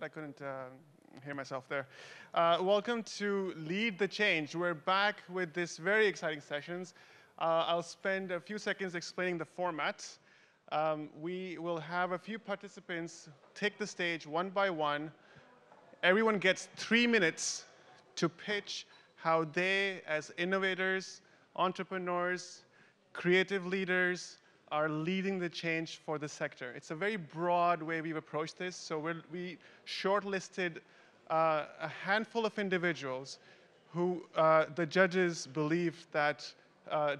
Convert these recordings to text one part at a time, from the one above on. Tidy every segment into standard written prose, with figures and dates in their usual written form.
I couldn't hear myself there. Welcome to Lead the Change. We're back with this very exciting sessions. I'll spend a few seconds explaining the format. We will have a few participants take the stage one by one. Everyone gets 3 minutes to pitch how they, as innovators, entrepreneurs, creative leaders, are leading the change for the sector. It's a very broad way we've approached this. So we shortlisted a handful of individuals who the judges believe that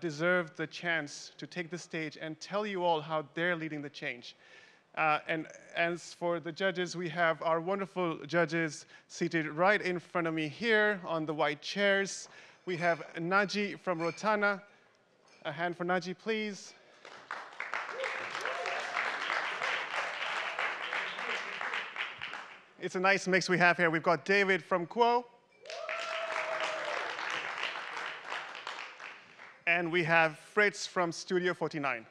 deserve the chance to take the stage and tell you all how they're leading the change. And as for the judges, we have our wonderful judges seated right in front of me here on the white chairs. We have Naji from Rotana. A hand for Naji, please. It's a nice mix we have here. We've got David from Quo. And we have Fritz from Studio 49.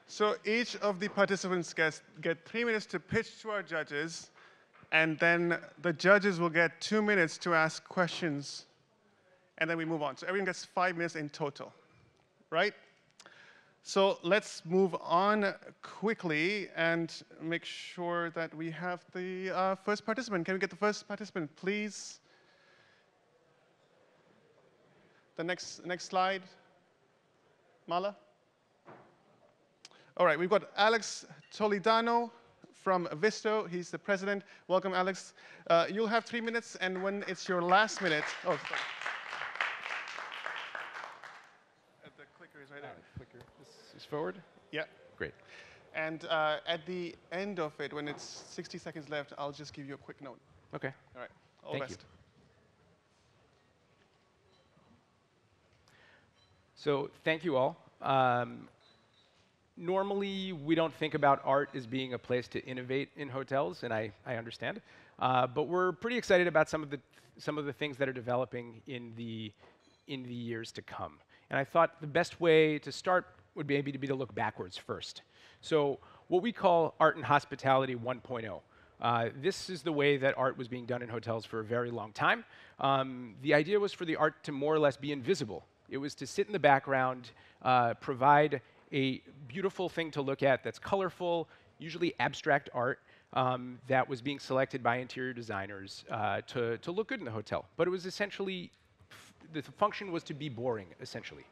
So each of the participants get 3 minutes to pitch to our judges, and then the judges will get 2 minutes to ask questions, and then we move on. So everyone gets 5 minutes in total, right? So let's move on quickly and make sure that we have the first participant. Can we get the first participant, please? The next slide. Mala? All right, we've got Alex Toledano from VISTO. He's the president. Welcome, Alex. You'll have 3 minutes, and when it's your last minute, oh, sorry. The clicker is right there. Clicker. This is forward? Yeah. Great. And at the end of it, when it's 60 seconds left, I'll just give you a quick note. Okay. All right. All the best. You. So thank you all. Normally, we don't think about art as being a place to innovate in hotels, and I understand. But we're pretty excited about some of the things that are developing in the years to come. And I thought the best way to start would maybe be to look backwards first. So what we call art and hospitality 1.0. This is the way that art was being done in hotels for a very long time. The idea was for the art to more or less be invisible. It was to sit in the background, provide a beautiful thing to look at that's colorful, usually abstract art that was being selected by interior designers to look good in the hotel. But it was essentially, the function was to be boring, essentially.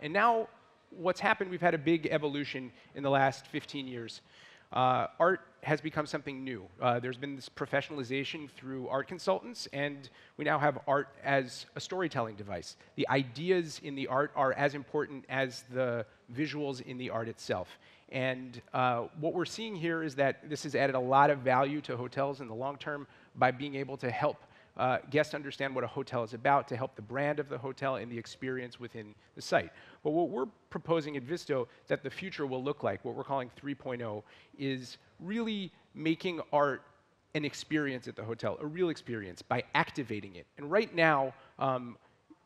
And now what's happened, we've had a big evolution in the last 15 years. Art has become something new. There's been this professionalization through art consultants, and we now have art as a storytelling device. The ideas in the art are as important as the visuals in the art itself. And what we're seeing here is that this has added a lot of value to hotels in the long term by being able to help guests understand what a hotel is about, to help the brand of the hotel and the experience within the site. But what we're proposing at VISTO that the future will look like, what we're calling 3.0, is really making art an experience at the hotel, a real experience, by activating it. And right now,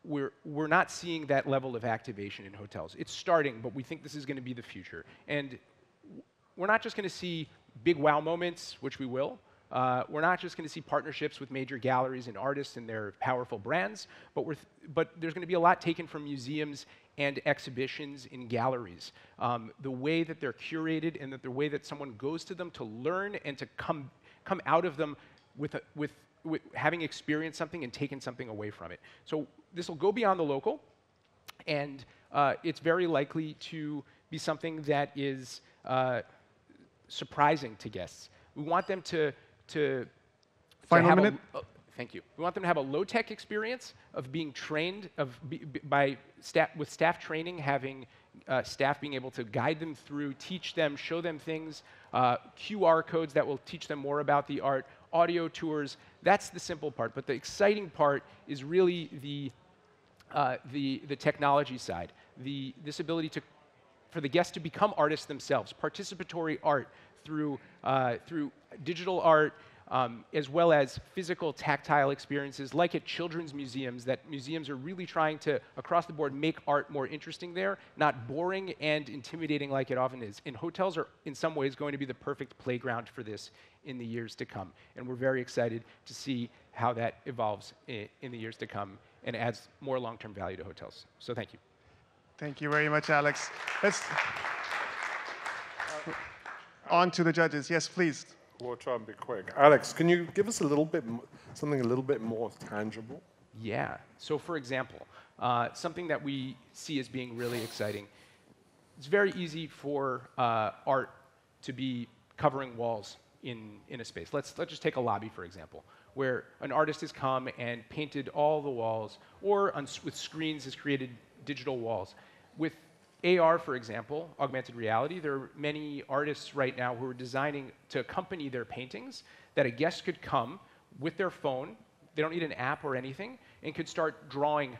we're not seeing that level of activation in hotels. It's starting, but we think this is going to be the future. And we're not just going to see big wow moments, which we will. We're not just going to see partnerships with major galleries and artists and their powerful brands, but there's going to be a lot taken from museums and exhibitions in galleries. The way that they're curated and the way that someone goes to them to learn and to come out of them with having experienced something and taken something away from it. So this will go beyond the local, and it's very likely to be something that is surprising to guests. We want them to Final minute. Thank you. We want them to have a low-tech experience of being trained with staff training, having staff being able to guide them through, teach them, show them things, QR codes that will teach them more about the art, audio tours. That's the simple part. But the exciting part is really the technology side, this ability for the guests to become artists themselves, participatory art through digital art, as well as physical, tactile experiences like at children's museums, that museums are really trying to, across the board, make art more interesting there, not boring and intimidating like it often is. And hotels are, in some ways, going to be the perfect playground for this in the years to come. And we're very excited to see how that evolves in the years to come and adds more long-term value to hotels. So thank you. Thank you very much, Alex. Let's on to the judges. Yes, please. We'll try and be quick. Alex, can you give us a little bit, something a little bit more tangible? Yeah. So for example, something that we see as being really exciting, it's very easy for art to be covering walls in a space. Let's just take a lobby, for example, where an artist has come and painted all the walls, or with screens has created digital walls. With AR, for example, augmented reality, there are many artists right now who are designing to accompany their paintings that a guest could come with their phone, they don't need an app or anything, and could start drawing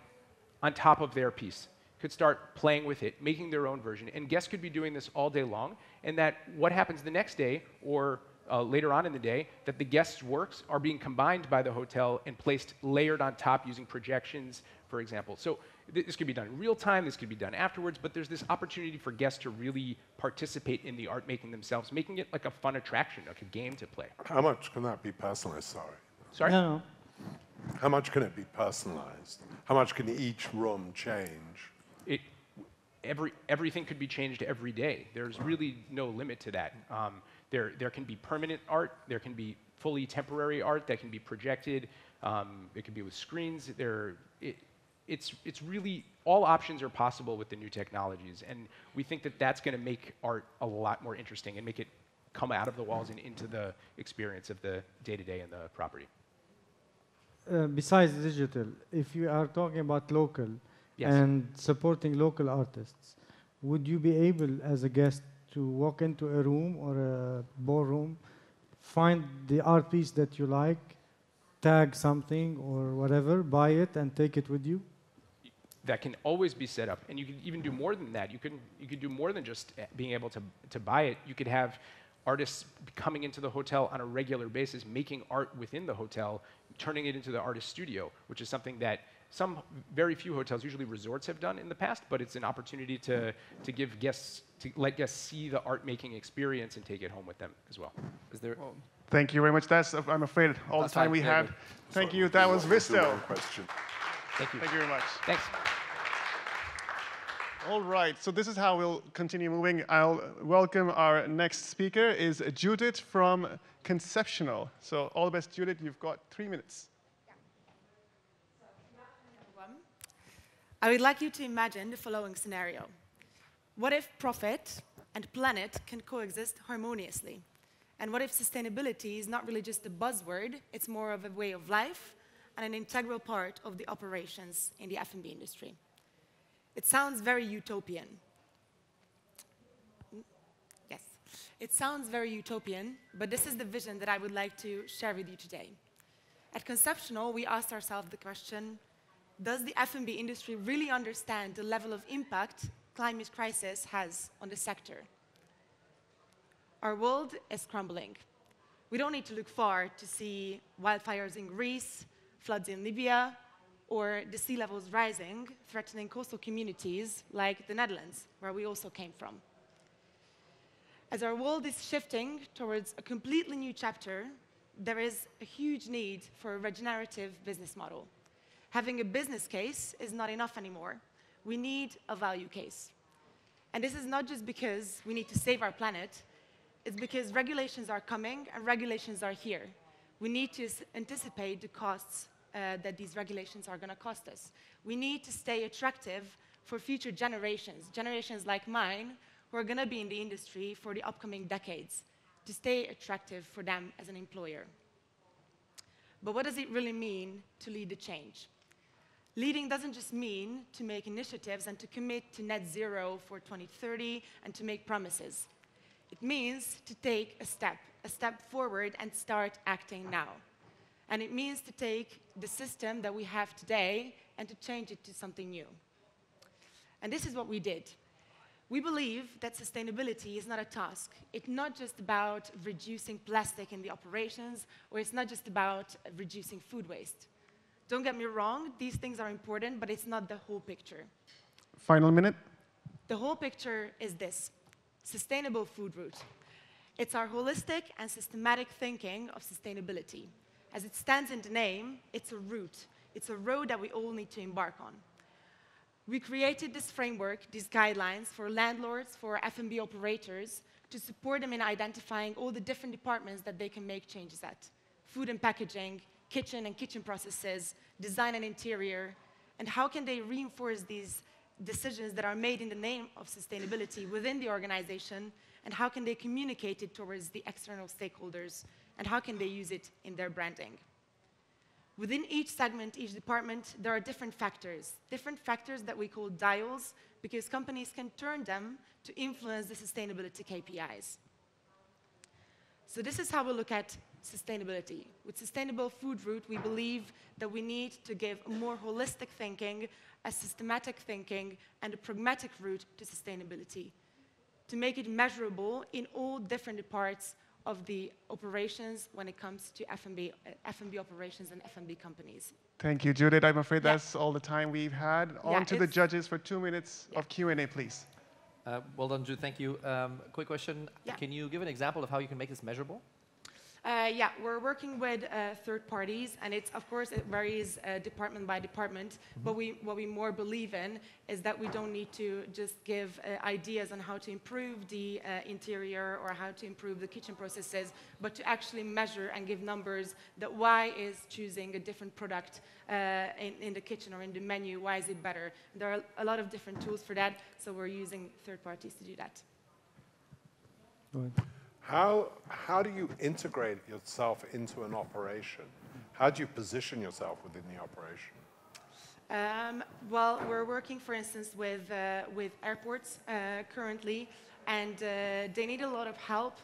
on top of their piece, could start playing with it, making their own version. And guests could be doing this all day long, and that what happens the next day or later on in the day, that the guests' works are being combined by the hotel and placed layered on top using projections, for example. So this could be done in real time, this could be done afterwards, but there's this opportunity for guests to really participate in the art making themselves, making it like a fun attraction, like a game to play. How much can that be personalized? Sorry? No. How much can it be personalized? How much can each room change? Everything could be changed every day. There's really no limit to that. There can be permanent art, there can be fully temporary art that can be projected, it can be with screens. It's really, all options are possible with the new technologies, and we think that that's going to make art a lot more interesting and make it come out of the walls and into the experience of the day-to-day and the property. Besides digital, if you are talking about local and supporting local artists, would you be able, as a guest, to walk into a room or a ballroom, find the art piece that you like, tag something or whatever, buy it and take it with you? That can always be set up, and you can even do more than that. You could do more than just being able to buy it. You could have artists coming into the hotel on a regular basis, making art within the hotel, turning it into the artist studio, which is something that some very few hotels, usually resorts, have done in the past, but it's an opportunity to give guests, to let guests see the art making experience and take it home with them as well. Is there? Thank you very much. That's, I'm afraid, all the time we had. Thank you. That was VISTO. Thank you. Thank you very much. Thanks. All right, so this is how we'll continue moving. I'll welcome our next speaker is Judit from Conceptional. So all the best, Judit. You've got 3 minutes. I would like you to imagine the following scenario. What if profit and planet can coexist harmoniously? And what if sustainability is not really just a buzzword, it's more of a way of life and an integral part of the operations in the F&B industry? It sounds very utopian. Yes, it sounds very utopian, but this is the vision that I would like to share with you today. At Conceptional, we asked ourselves the question, does the F&B industry really understand the level of impact climate crisis has on the sector? Our world is crumbling. We don't need to look far to see wildfires in Greece, floods in Libya, or the sea levels rising, threatening coastal communities like the Netherlands, where we also came from. As our world is shifting towards a completely new chapter, there is a huge need for a regenerative business model. Having a business case is not enough anymore. We need a value case. And this is not just because we need to save our planet, it's because regulations are coming and regulations are here. We need to anticipate the costs that these regulations are going to cost us. We need to stay attractive for future generations, generations like mine, who are going to be in the industry for the upcoming decades, to stay attractive for them as an employer. But what does it really mean to lead the change? Leading doesn't just mean to make initiatives and to commit to net zero for 2030 and to make promises. It means to take a step forward and start acting now. And it means to take the system that we have today and to change it to something new. And this is what we did. We believe that sustainability is not a task. It's not just about reducing plastic in the operations, or it's not just about reducing food waste. Don't get me wrong, these things are important, but it's not the whole picture. Final minute. The whole picture is this: sustainable food route. It's our holistic and systematic thinking of sustainability. As it stands in the name, it's a route. It's a road that we all need to embark on. We created this framework, these guidelines for landlords, for F&B operators, to support them in identifying all the different departments that they can make changes at. Food and packaging, kitchen and kitchen processes, design and interior, and how can they reinforce these decisions that are made in the name of sustainability within the organization, and how can they communicate it towards the external stakeholders, and how can they use it in their branding. Within each segment, each department, there are different factors that we call dials, because companies can turn them to influence the sustainability KPIs. So this is how we look at sustainability. With sustainable food route, we believe that we need to give a more holistic thinking, a systematic thinking, and a pragmatic route to sustainability, to make it measurable in all different parts of the operations when it comes to F&B operations and F&B companies. Thank you, Judit. I'm afraid that's all the time we've had. Yeah, On to the judges for 2 minutes of Q&A, please. Well done, Judit. Thank you. Quick question. Yeah. Can you give an example of how you can make this measurable? Yeah, we're working with third parties, and it's, of course, it varies department by department. But what we more believe in is that we don't need to just give ideas on how to improve the interior or how to improve the kitchen processes, but to actually measure and give numbers that why is choosing a different product in the kitchen or in the menu, why is it better? There are a lot of different tools for that, so we're using third parties to do that. Right. How do you integrate yourself into an operation? How do you position yourself within the operation? Well, we're working, for instance, with airports currently, and they need a lot of help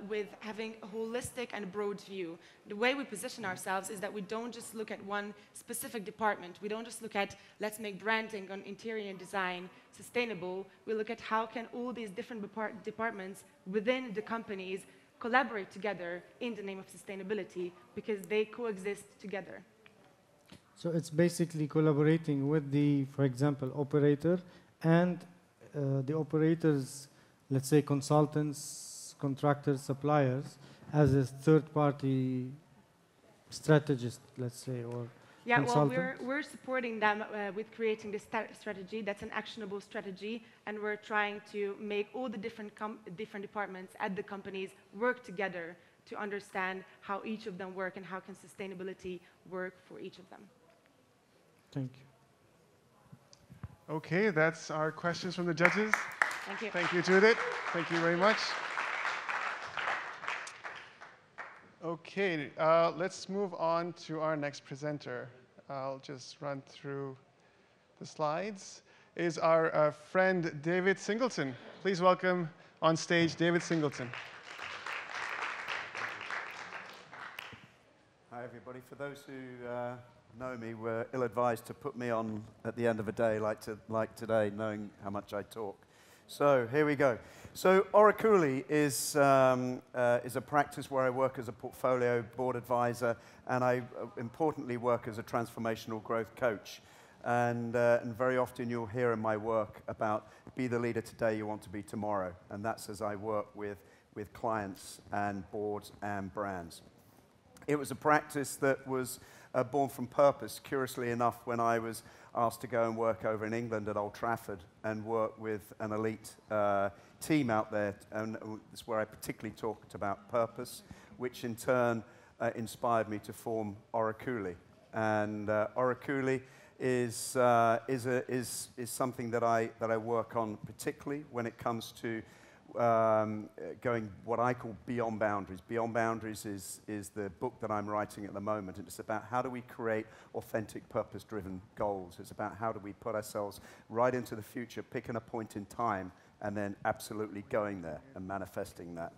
with having a holistic and broad view. The way we position ourselves is that we don't just look at one specific department. We don't just look at, let's make branding on interior and design sustainable. We look at how can all these different departments within the companies collaborate together in the name of sustainability, because they coexist together. So it's basically collaborating with the, for example, operator and the operators, let's say consultants, contractors, suppliers, as a third-party strategist, let's say, or yeah, consultant? well, we're supporting them with creating this strategy. That's an actionable strategy, and we're trying to make all the different departments at the companies work together to understand how each of them work and how can sustainability work for each of them. Thank you. Okay, that's our questions from the judges. Thank you. Thank you, Judit. Thank you very much. Okay, let's move on to our next presenter. I'll just run through the slides. Is our friend David Singleton. Please welcome on stage David Singleton. Hi, everybody. For those who know me, were ill-advised to put me on at the end of a day like today, knowing how much I talk. So here we go. So ōrāculī is a practice where I work as a portfolio board advisor, and I importantly work as a transformational growth coach. And very often you'll hear in my work about be the leader today you want to be tomorrow. And that's as I work with clients and boards and brands. It was a practice that was born from purpose, curiously enough, when I was asked to go and work over in England at Old Trafford and work with an elite team out there. And that's where I particularly talked about purpose, which in turn inspired me to form ōrāculī. And ōrāculī is something that I work on particularly when it comes to going what I call beyond boundaries. Beyond boundaries is the book that I'm writing at the moment. It's about how do we create authentic, purpose-driven goals. It's about how do we put ourselves right into the future, picking a point in time, and then absolutely going there and manifesting that.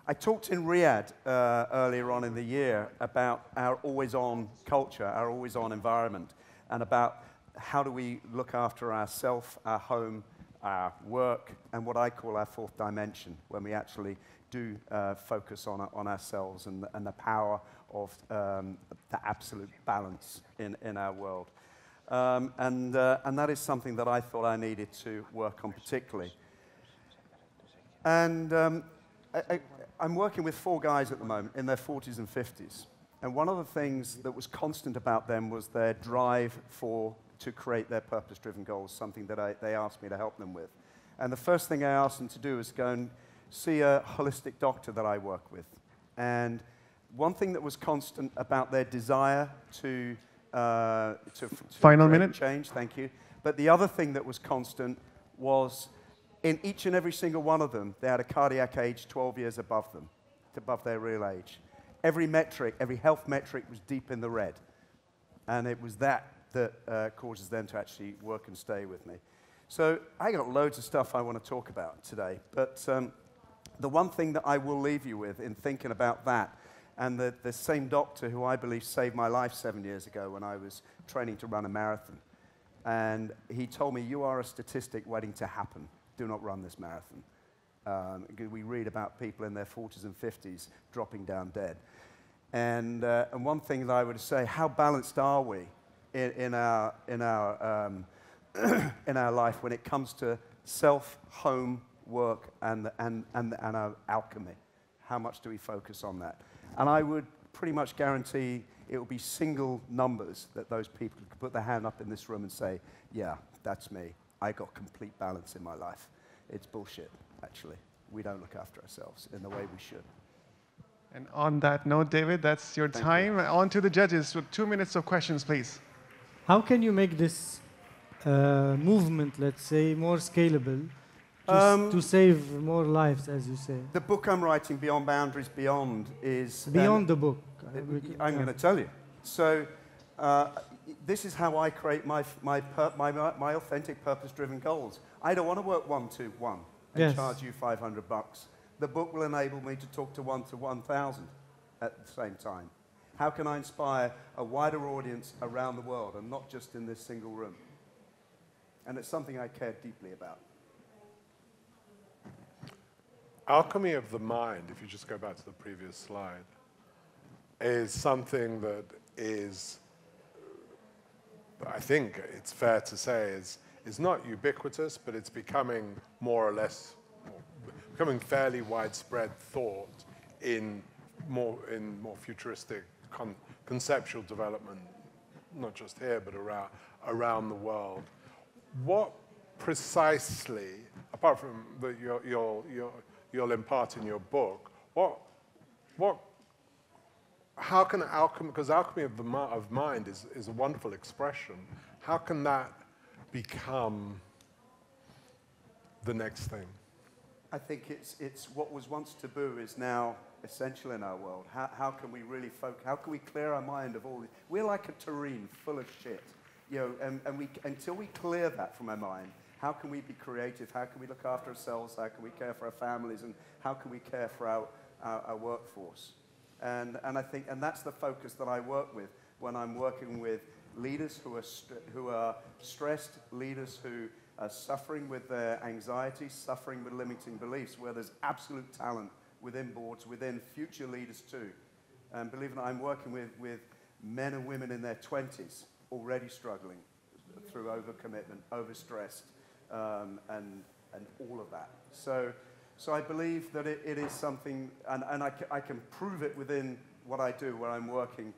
I talked in Riyadh earlier on in the year about our always-on culture, our always-on environment, and about how do we look after ourselves, our home, our work, and what I call our fourth dimension, when we actually do focus on ourselves and the power of the absolute balance in our world. And that is something that I thought I needed to work on particularly. And I'm working with 4 guys at the moment in their 40s and 50s. And one of the things that was constant about them was their drive to create their purpose-driven goals, something that they asked me to help them with. And the first thing I asked them to do is go and see a holistic doctor that I work with. And one thing that was constant about their desire to Final minute. change, thank you. But the other thing that was constant was in each and every single one of them, they had a cardiac age 12 years above them, above their real age. Every metric, every health metric was deep in the red. And it was that causes them to actually work and stay with me. So I got loads of stuff I want to talk about today. But the one thing that I will leave you with in thinking about that, and the same doctor who I believe saved my life 7 years ago when I was training to run a marathon. And he told me, you are a statistic waiting to happen. Do not run this marathon. We read about people in their 40s and 50s dropping down dead. And one thing that I would say, how balanced are we in our life when it comes to self, home, work, and our alchemy? How much do we focus on that? And I would pretty much guarantee it will be single numbers that those people could put their hand up in this room and say, yeah, that's me. I got complete balance in my life. It's bullshit, actually. We don't look after ourselves in the way we should. And on that note, David, that's your time. On to the judges with 2 minutes of questions, please. How can you make this movement, let's say, more scalable to save more lives, as you say? The book I'm writing, Beyond Boundaries Beyond, is... Beyond the book. I'm going to tell you. So this is how I create my authentic purpose-driven goals. I don't want to work 1-to-1 and charge you $500. The book will enable me to talk to 1-to-1,000 at the same time. How can I inspire a wider audience around the world and not just in this single room? And it's something I care deeply about. Alchemy of the mind, if you just go back to the previous slide, is something that is, I think it's fair to say, is not ubiquitous, but it's becoming more or less, becoming fairly widespread thought in more futuristic conceptual development, not just here, but around the world. What precisely, apart from that you'll impart in your book, how can alchemy, because alchemy of mind is a wonderful expression, how can that become the next thing? I think it's what was once taboo is now essential in our world. How can we really focus? How can we clear our mind of all this? We're like a terrain full of shit, you know, and until we clear that from our mind, how can we be creative? How can we look after ourselves? How can we care for our families? And how can we care for our workforce? And I think, and that's the focus that I work with when I'm working with leaders who are stressed, leaders who are suffering with their anxiety, suffering with limiting beliefs, where there's absolute talent within boards, within future leaders too. And believe it or not, I'm working with men and women in their 20s already struggling through overcommitment, overstressed, and all of that. So I believe that it is something, and I can prove it within what I do, where I'm working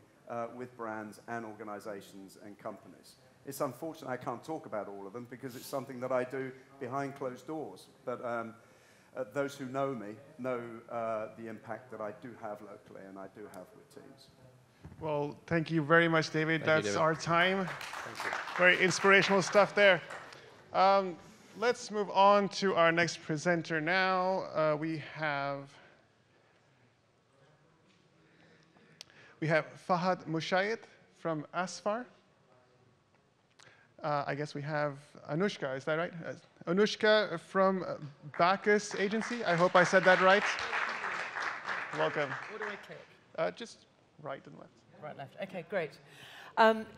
with brands and organizations and companies. It's unfortunate I can't talk about all of them because it's something that I do behind closed doors. But those who know me know the impact that I do have locally and I do have with teams. Well, thank you very much, David. Thank you, That's David. our time. Thank you. Very inspirational stuff there. Let's move on to our next presenter now. We have Fahad Mushayed from Asfar. I guess we have Anouschka, is that right? Anouschka from Bacchus agency. I hope I said that right. Welcome. What do I click? Just right and left. Right, left. Okay, great.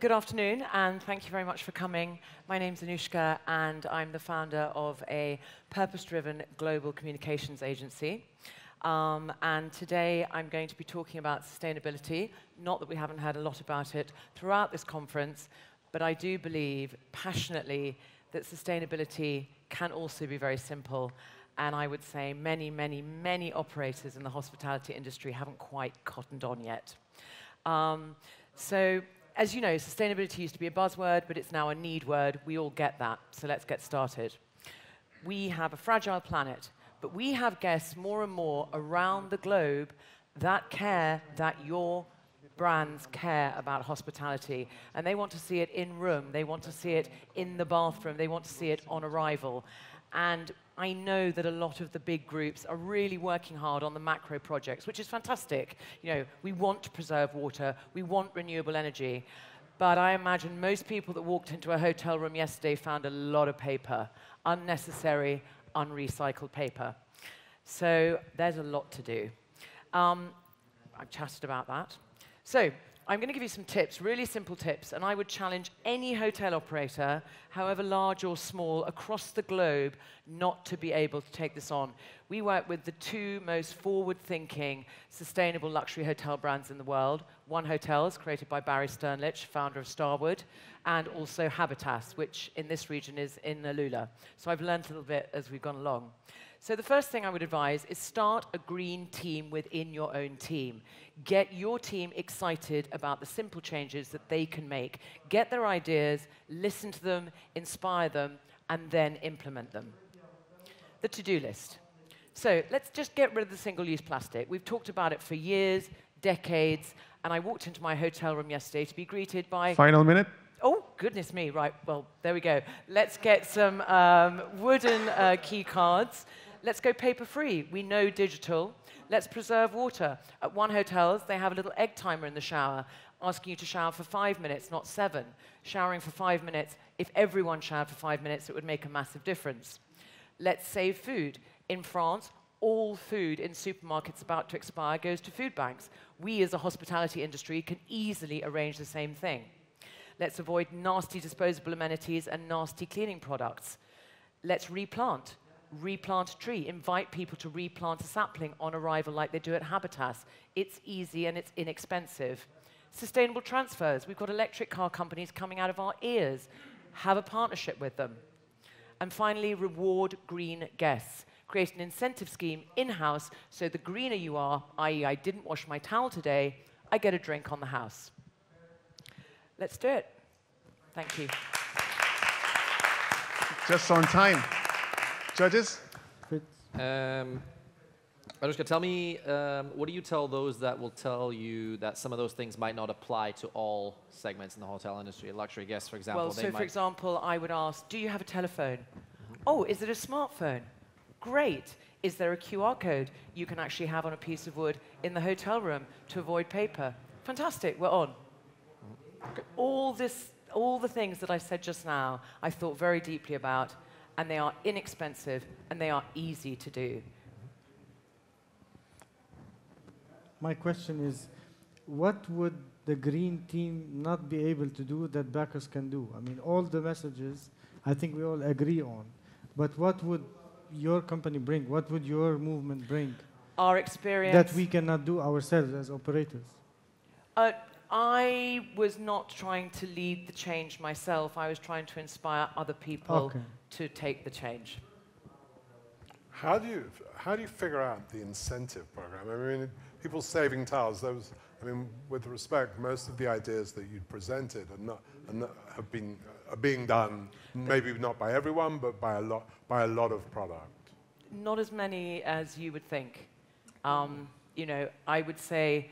Good afternoon, and thank you very much for coming. My name's Anouschka, and I'm the founder of a purpose-driven global communications agency. And today I'm going to be talking about sustainability. Not that we haven't heard a lot about it throughout this conference, but I do believe passionately that sustainability can also be very simple. And I would say many, many, many operators in the hospitality industry haven't quite cottoned on yet. So, as you know, sustainability used to be a buzzword, but it's now a need word. We all get that, so let's get started. We have a fragile planet, but we have guests more and more around the globe that care, that your brands care about hospitality, and they want to see it in room, they want to see it in the bathroom, they want to see it on arrival. And I know that a lot of the big groups are really working hard on the macro projects, which is fantastic. You know, we want to preserve water, we want renewable energy, but I imagine most people that walked into a hotel room yesterday found a lot of paper, unnecessary, unrecycled paper. So there's a lot to do. I've chatted about that. So I'm going to give you some tips, really simple tips, and I would challenge any hotel operator, however large or small, across the globe, not to be able to take this on. We work with the two most forward-thinking, sustainable luxury hotel brands in the world. One Hotels, created by Barry Sternlich, founder of Starwood, and also Habitas, which in this region is in Alula. So I've learned a little bit as we've gone along. So the first thing I would advise is start a green team within your own team. Get your team excited about the simple changes that they can make. Get their ideas, listen to them, inspire them, and then implement them. The to-do list. So let's just get rid of the single-use plastic. We've talked about it for years, decades, and I walked into my hotel room yesterday to be greeted by... Final minute. Oh, goodness me. Right, well, there we go. Let's get some wooden key cards. Let's go paper-free. We know digital. Let's preserve water. At One Hotels, they have a little egg timer in the shower, asking you to shower for 5 minutes, not 7. Showering for 5 minutes. If everyone showered for 5 minutes, it would make a massive difference. Let's save food. In France, all food in supermarkets about to expire goes to food banks. We, as a hospitality industry, can easily arrange the same thing. Let's avoid nasty disposable amenities and nasty cleaning products. Let's replant. Replant a tree. Invite people to replant a sapling on arrival like they do at Habitas. It's easy and it's inexpensive. Sustainable transfers. We've got electric car companies coming out of our ears. Have a partnership with them. And finally, reward green guests. Create an incentive scheme in-house so the greener you are, i.e. I didn't wash my towel today, I get a drink on the house. Let's do it. Thank you. Just on time. Judges? Fritz. Anouschka, tell me, what do you tell those that will tell you that some of those things might not apply to all segments in the hotel industry? Luxury guests, for example. Well, so for example, I would ask, do you have a telephone? Oh, is it a smartphone? Great. Is there a QR code you can actually have on a piece of wood in the hotel room to avoid paper? Fantastic, we're on. All the things that I said just now, I thought very deeply about, and they are inexpensive, and they are easy to do. My question is, what would the green team not be able to do that Bacchus can do? I mean, all the messages, I think we all agree on. But what would your company bring? What would your movement bring? Our experience. That we cannot do ourselves as operators. I was not trying to lead the change myself. I was trying to inspire other people to take the change. How do you figure out the incentive program? I mean, people saving towels. Those, I mean, with respect, most of the ideas that you presented are being done. Maybe not by everyone, but by a lot of product. Not as many as you would think. You know, I would say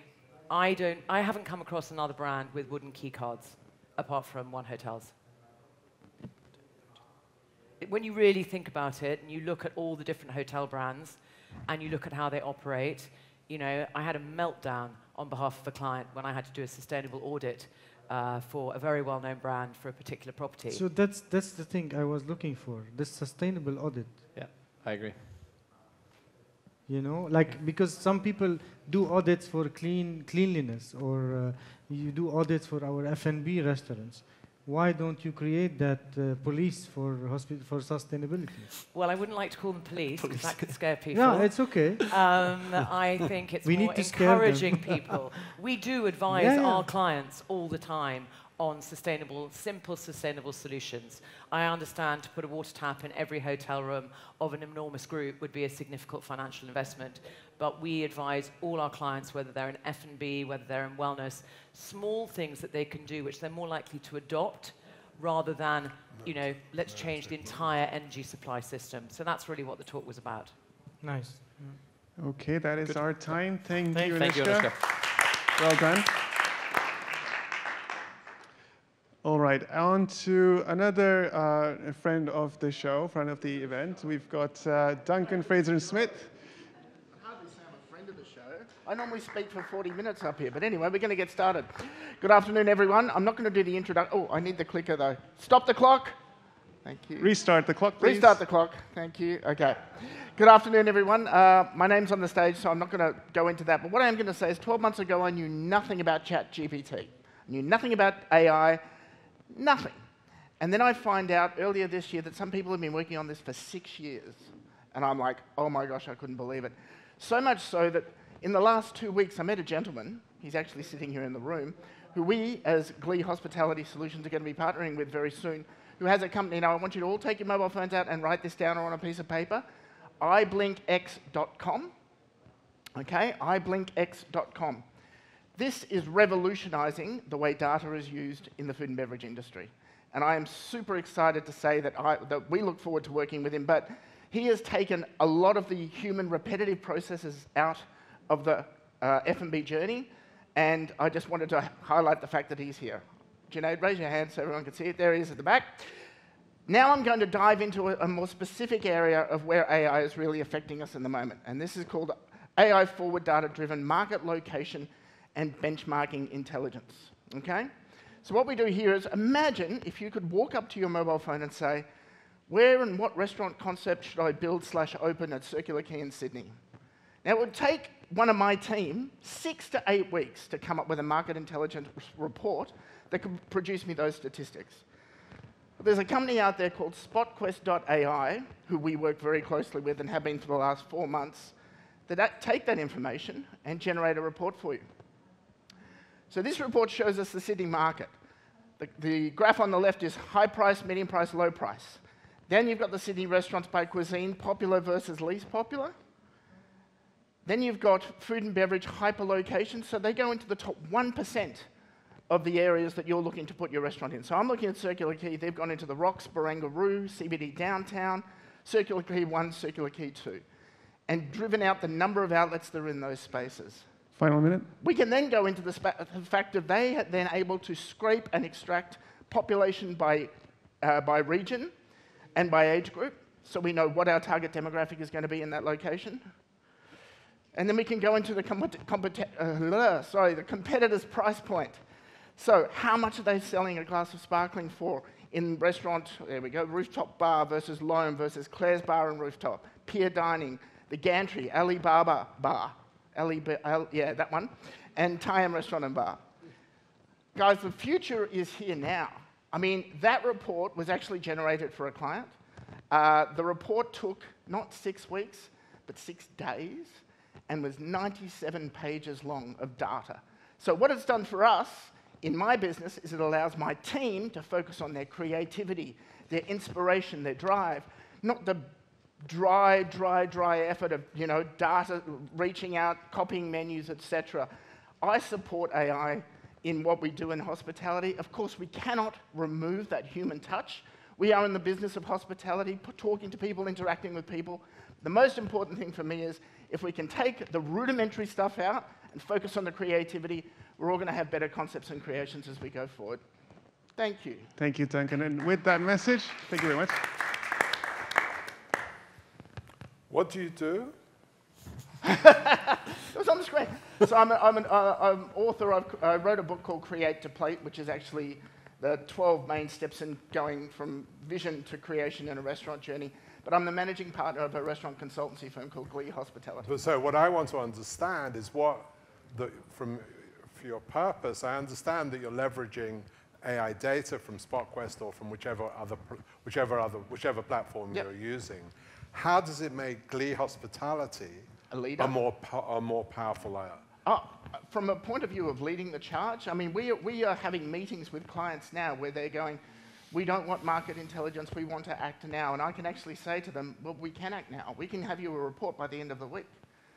I haven't come across another brand with wooden key cards apart from One Hotels. When you really think about it and you look at all the different hotel brands and you look at how they operate, you know, I had a meltdown on behalf of a client when I had to do a sustainable audit for a very well-known brand for a particular property. So that's the thing I was looking for, this sustainable audit. Yeah, I agree. You know, like, because some people do audits for cleanliness, or you do audits for our F&B restaurants. Why don't you create that police for sustainability? Well, I wouldn't like to call them police, because that could scare people. No, it's okay. I think it's more encouraging people. We do advise our clients all the time on simple sustainable solutions. I understand to put a water tap in every hotel room of an enormous group would be a significant financial investment, but we advise all our clients, whether they're in F&B, whether they're in wellness, small things that they can do which they're more likely to adopt rather than, you know, let's change the entire energy supply system. So that's really what the talk was about. Nice. Okay, that is our time. Thank you, Thank you, Anouschka. Well done. All right, on to another friend of the show, friend of the event. We've got Duncan, Fraser-Smith. Hardly say I'm a friend of the show. I normally speak for 40 minutes up here, but anyway, we're going to get started. Good afternoon, everyone. I'm not going to do the introduction. Oh, I need the clicker, though. Stop the clock. Thank you. Restart the clock, please. Restart the clock. Thank you. Okay. Good afternoon, everyone. My name's on the stage, so I'm not going to go into that. But what I am going to say is 12 months ago, I knew nothing about ChatGPT. I knew nothing about AI. Nothing. And then I find out earlier this year that some people have been working on this for 6 years. And I'm like, oh my gosh, I couldn't believe it. So much so that in the last 2 weeks, I met a gentleman, he's actually sitting here in the room, who we as Glee Hospitality Solutions are going to be partnering with very soon, who has a company. Now, I want you to all take your mobile phones out and write this down on a piece of paper. iblinkx.com. Okay, iblinkx.com. This is revolutionizing the way data is used in the food and beverage industry. And I am super excited to say that we look forward to working with him. But he has taken a lot of the human repetitive processes out of the F&B journey. And I just wanted to highlight the fact that he's here. Junaid, raise your hand so everyone can see it. There he is at the back. Now I'm going to dive into a more specific area of where AI is really affecting us in the moment. And this is called AI forward data-driven market location and benchmarking intelligence, okay? So what we do here is imagine if you could walk up to your mobile phone and say, where and what restaurant concept should I build/open at Circular Quay in Sydney? Now, it would take one of my team 6 to 8 weeks to come up with a market intelligence report that could produce me those statistics. But there's a company out there called SpotQuest.ai, who we work very closely with and have been for the last 4 months, that take that information and generate a report for you. So this report shows us the Sydney market. The graph on the left is high price, medium price, low price. Then you've got the Sydney restaurants by cuisine, popular versus least popular. Then you've got food and beverage hyperlocation, so they go into the top 1% of the areas that you're looking to put your restaurant in. So I'm looking at Circular Quay, they've gone into the Rocks, Barangaroo, CBD downtown, Circular Quay 1, Circular Quay 2, and driven out the number of outlets that are in those spaces. Final minute. We can then go into the fact that they are then able to scrape and extract population by region and by age group, so we know what our target demographic is going to be in that location. And then we can go into the competitor's price point. So how much are they selling a glass of sparkling for in restaurant, there we go, Rooftop Bar versus Loam versus Claire's Bar and Rooftop, Pier Dining, the Gantry, Alibaba Bar, yeah, that one, and Tayam Restaurant and Bar. Guys, the future is here now. I mean, that report was actually generated for a client. The report took not 6 weeks, but 6 days, and was 97 pages long of data. So what it's done for us in my business is it allows my team to focus on their creativity, their inspiration, their drive, not the dry effort of, you know, data, reaching out, copying menus, etc. I support AI in what we do in hospitality. Of course, we cannot remove that human touch. We are in the business of hospitality, talking to people, interacting with people. The most important thing for me is if we can take the rudimentary stuff out and focus on the creativity, we're all going to have better concepts and creations as we go forward. Thank you. Thank you, Duncan. And with that message, thank you very much. What do you do? It was on the screen. So I'm an author. I wrote a book called Create to Plate, which is actually the 12 main steps in going from vision to creation in a restaurant journey. but I'm the managing partner of a restaurant consultancy firm called Glee Hospitality. So what I want to understand is for your purpose, I understand that you're leveraging AI data from SpotQuest or from whichever platform you're using. How does it make Glee Hospitality a more powerful layer? From a point of view of leading the charge, I mean, we are having meetings with clients now where they're going, we don't want market intelligence, we want to act now. And I can actually say to them, well, we can act now. We can have you a report by the end of the week,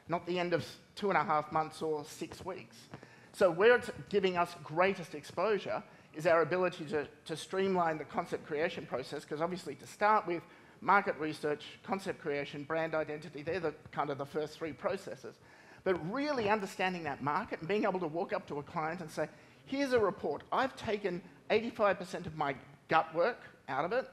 not the end of 2.5 months or 6 weeks. So where it's giving us greatest exposure is our ability to streamline the concept creation process, because obviously to start with, market research, concept creation, brand identity, they're the kind of the first 3 processes. But really understanding that market and being able to walk up to a client and say, here's a report. I've taken 85% of my gut work out of it,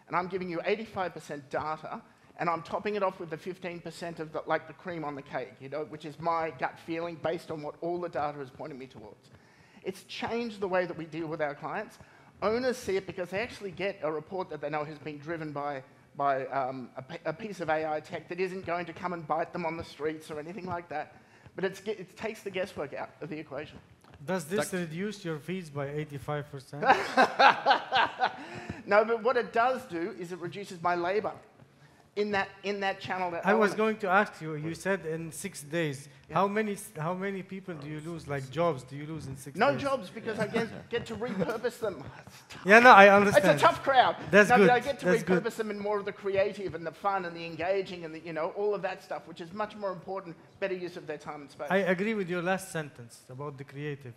and I'm giving you 85% data, and I'm topping it off with the 15% of the cream on the cake, you know, which is my gut feeling based on what all the data is pointing me towards. It's changed the way that we deal with our clients. Owners see it because they actually get a report that they know has been driven by a piece of AI tech that isn't going to come and bite them on the streets or anything like that. But it takes the guesswork out of the equation. Does this reduce your fees by 85%? No, but what it does do is it reduces my labor in that channel. I was going to ask you, you said in 6 days. Yeah. How many people do you lose, like jobs do you lose in 6 days? No jobs, because I get to repurpose them. Yeah, no, I understand. It's a tough crowd. That's good. But I get to repurpose them in more of the creative and the fun and the engaging and the, you know, all of that stuff, which is much more important, better use of their time and space. I agree with your last sentence about the creative.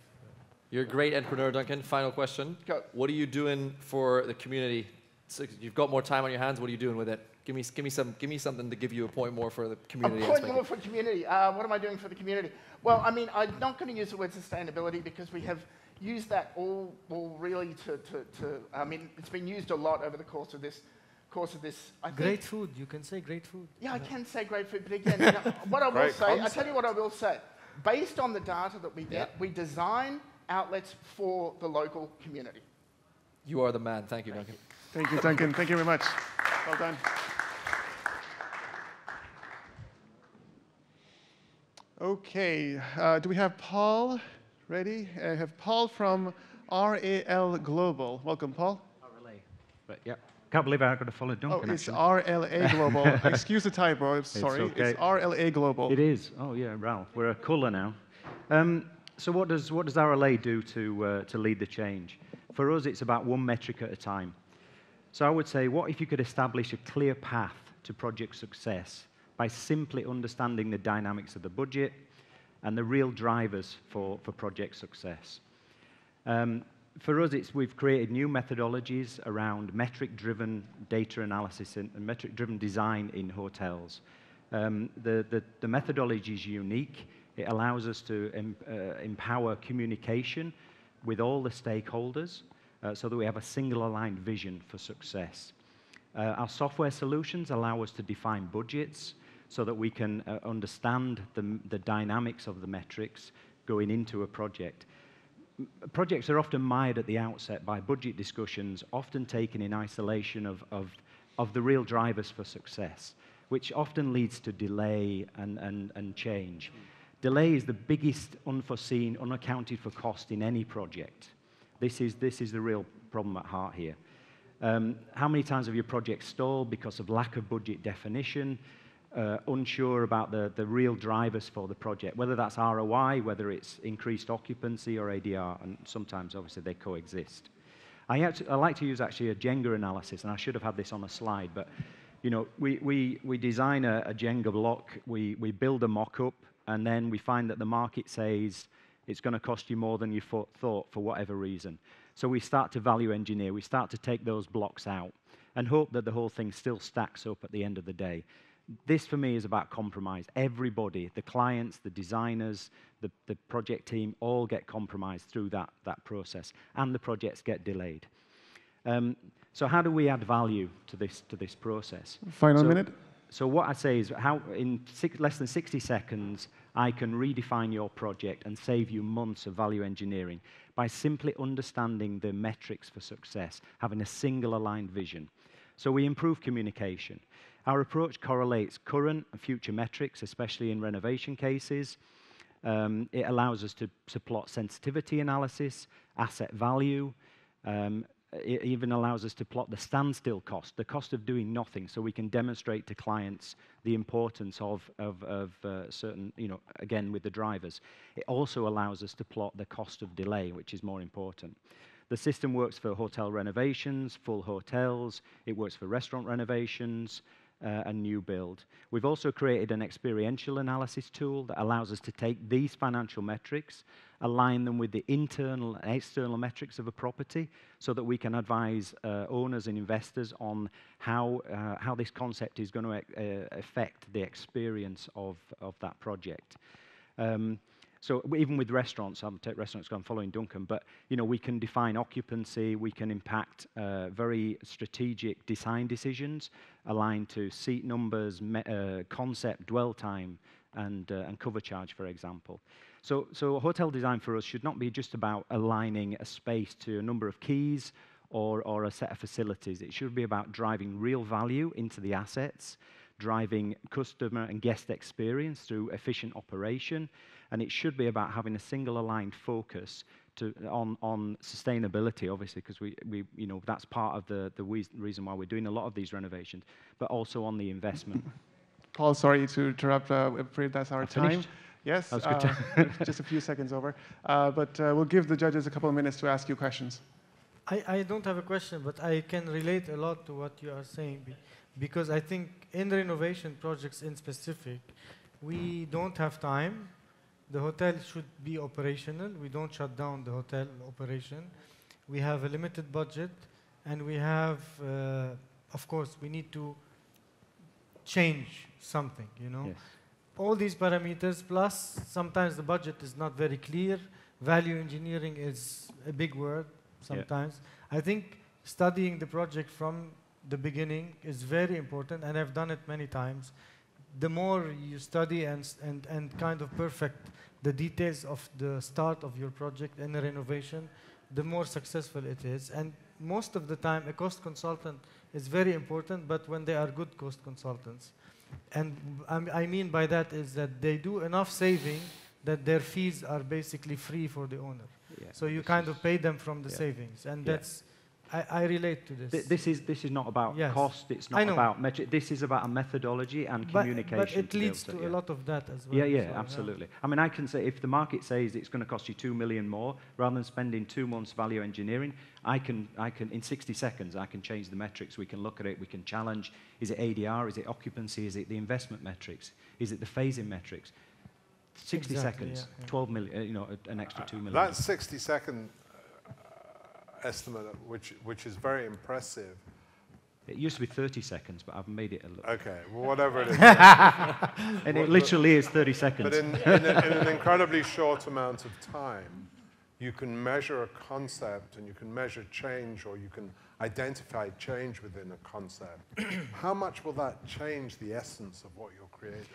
You're a great entrepreneur, Duncan. Final question. Go. What are you doing for the community? So you've got more time on your hands. What are you doing with it? Give me something to give you a point more for the community. A point more for community. What am I doing for the community? Well, I mean, I'm not going to use the word sustainability because we have used that all really I mean, it's been used a lot over the course of this. Great food. You can say great food. Yeah, I can say great food, but again, you know, what I will say, I tell you what I will say. Based on the data that we get, we design outlets for the local community. You are the man. Thank you, Duncan. Thank you, Duncan. Thank you very much. Well done. Okay, do we have Paul ready? I have Paul from RAL Global. Welcome, Paul. RLA, but yeah. Can't believe I got to follow Duncan. Oh, it's RLA Global. Excuse the typo, I'm sorry. It's RLA Global. It is. Oh, yeah, Ralph. We're a colour now. So what does RLA do to lead the change? For us, it's about one metric at a time. So I would say, what if you could establish a clear path to project success by simply understanding the dynamics of the budget and the real drivers for project success? For us, we've created new methodologies around metric-driven data analysis and metric-driven design in hotels. The methodology is unique. It allows us to empower communication with all the stakeholders so that we have a single aligned vision for success. Our software solutions allow us to define budgets so that we can understand the dynamics of the metrics going into a project. Projects are often mired at the outset by budget discussions, often taken in isolation of the real drivers for success, which often leads to delay and change. Delay is the biggest unforeseen, unaccounted for cost in any project. This is the real problem at heart here. How many times have your project stalled because of lack of budget definition, unsure about the real drivers for the project, whether that's ROI, whether it's increased occupancy or ADR, and sometimes, obviously, they coexist. I like to use, actually, a Jenga analysis, and I should have had this on a slide, but you know, we design a Jenga block, we build a mock-up, and then we find that the market says it's going to cost you more than you thought for whatever reason. So we start to value engineer, we start to take those blocks out, and hope that the whole thing still stacks up at the end of the day. This, for me, is about compromise. Everybody, the clients, the designers, the project team, all get compromised through that process, and the projects get delayed. So how do we add value to this process? Final minute. So what I say is, how in less than 60 seconds, I can redefine your project and save you months of value engineering by simply understanding the metrics for success, having a single aligned vision. So we improve communication. Our approach correlates current and future metrics, especially in renovation cases. It allows us to plot sensitivity analysis, asset value. It even allows us to plot the standstill cost, the cost of doing nothing, so we can demonstrate to clients the importance of certain, again, with the drivers. It also allows us to plot the cost of delay, which is more important. The system works for hotel renovations, full hotels. It works for restaurant renovations and new build. We've also created an experiential analysis tool that allows us to take these financial metrics, align them with the internal and external metrics of a property so that we can advise owners and investors on how this concept is going to affect the experience of that project. So even with restaurants, I'll take restaurants, I'm following Duncan, but we can define occupancy, we can impact very strategic design decisions aligned to seat numbers, concept, dwell time, and cover charge, for example. So hotel design for us should not be just about aligning a space to a number of keys or a set of facilities. It should be about driving real value into the assets, driving customer and guest experience through efficient operation, and it should be about having a single aligned focus on sustainability, obviously, because we that's part of the reason why we're doing a lot of these renovations, but also on the investment. Paul, sorry to interrupt. I'm afraid that's our time. Finished? Yes, That was good. just a few seconds over. But we'll give the judges a couple of minutes to ask you questions. I don't have a question, but I can relate a lot to what you are saying, because I think in renovation projects in specific, we don't have time. The hotel should be operational. We don't shut down the hotel operation. We have a limited budget, and we have, of course, we need to change something, Yes. All these parameters, plus sometimes the budget is not very clear. Value engineering is a big word sometimes. Yeah. I think studying the project from the beginning is very important, and I've done it many times. The more you study and kind of perfect the details of the start of your project in a renovation, the more successful it is. And most of the time, a cost consultant is very important, but when they are good cost consultants. And I mean by that is that they do enough saving that their fees are basically free for the owner. Yeah, so you kind of pay them from the savings, and that's I relate to this. This is not about cost. It's not about metric. This is about a methodology and communication. But it leads to a lot of that as well. Yeah, so, absolutely. I mean, I can say if the market says it's going to cost you 2 million more, rather than spending 2 months value engineering, I can in 60 seconds I can change the metrics. We can look at it. We can challenge. Is it ADR? Is it occupancy? Is it the investment metrics? Is it the phasing metrics? 60 seconds, 12 million. An extra 2 million. That 60-second estimate, which is very impressive. It used to be 30 seconds, but I've made it a little. Okay, well, whatever it is. And it literally is 30 seconds. But in an incredibly short amount of time, you can measure a concept and you can measure change, or you can identify change within a concept. How much will that change the essence of what you're